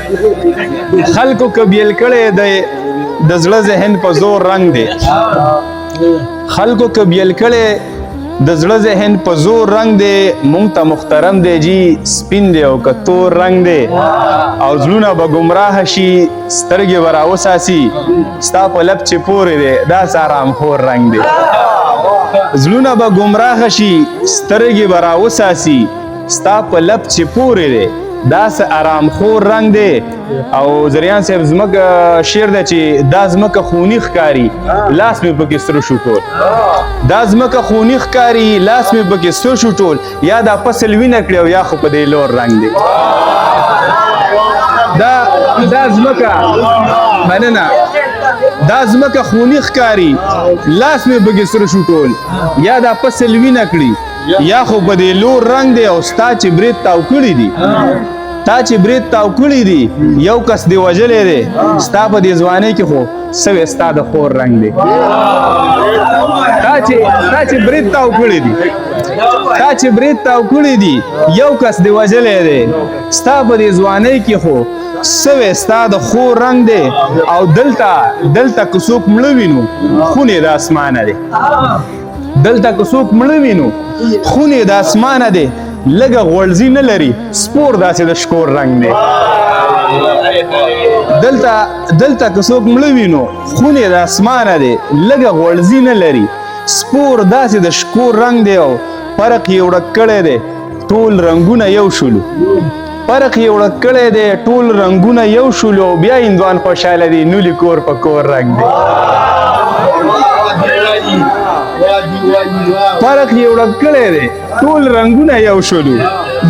خلکو کبیل کړي د زړه ذهن په زور رنگ دی خلکو کبیل کړي د زړه ذهن په زور رنگ دی مونږ ته محترم دی جی سپین دی او که تور رنگ دی او زړونه به ګمراه شي سترګې به راوساسي ستا په لب چې پورې دی داسې ارام خور رنگ دی زړونه به ګمراه شي سترګې به راوساسي ستا په لب چې پورې دی داسې آرام خور رنگ دی او زریان صاحب زمکه شعر دی چې دا زمکه خونی ښکاري لاس مې پکې سره شو ټول دا زمکه خونی ښکاري لاس مې پکې سره شو ټول یا دا فصل وینه کړی او یا خو په دې لور رنگ دی دا زمکه مننه دا زمکه خونی ښکاري لاس مې پکې سره شو ټول یا دا فصل وینه کړی یا خو په دې لور رنگ دی او ستا چې برید تاو کړي دي تا چې برید تاو کړي دي یو کس دی وژلی دی ستا په دې ځوانۍ کې خو سوی ستا د خور رنگ دی تا چې برید تاو کړي دي تا چې برید تاو کړي دي یو کس دی وژلی دی ستا په دې ځوانۍ کې خو سوی ستا د خور رنگ دی او دلته که څوک مړه وینو خونې د اسمانه دی دلته که څوک مړه وینو خونې د اسمانه دی لږه غوړځي نه لري سپور داسې د شکور رنگ دی دلته که څوک مړه وینو خونې د اسمانه دی لږه غوړځي نه لري سپور داسې د شکور رنگ دی او فرق یې ورک کړی دی ټول رنګونه یو شولو فرق یې ورک کړی دی ټول رنګونه یو شولو او بیا هندوان خوشحاله دی نولي کور په کور رنگ دی فرق یې ورک کړی دی ټول رنګونه یو شولو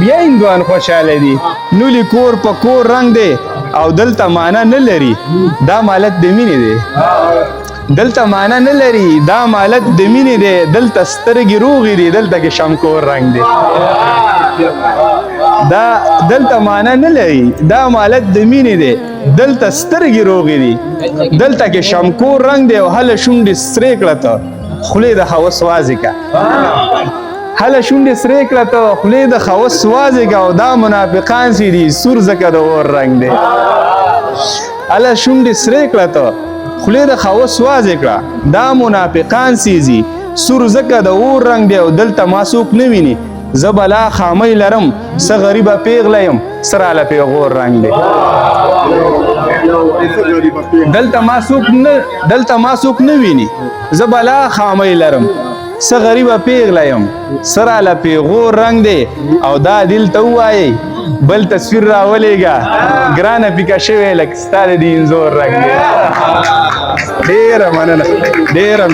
بیا هندوان خوشحاله دي نولي کور په کور رنگ دی او دلته معنا نه لري دا مالت د مینې دی دلته معنا نه لري دا مالت د مینې دی دلته سترګې روغې دي دلته کې شمکور رنگ دی دا دلته معنا نه لري دا مالت د مینې دی دلته سترګې روغې دي دلته کې شمکور رنگ دی او هله شونډې سرې کړه ته خولې د هوس وازې که هله شونډې سرې کړه ته خولې د هوس وازې که او دا منافقان چې دي سور ځکه د اور رنگ دی هله شونډې سرې کړه ته خولې د هوس وازې کړه دا منافقان سیزي سور ځکه د اور رنگ دی او دلته ما څوک نه ویني زه بلا خامۍ لرم څه غریبه پیغله یم سراله پیغور رنگ دی دلته ما څوک نه ویني زه بلا خامۍ لرم څه غریبه پیغله یم سراله پیغور رنگ دی او دا دل ته ووایئ بل تصویر راولېږه ګرانه پیکه شوی لکه ستا د دین زور رنګ دی ډېره مننه ډېره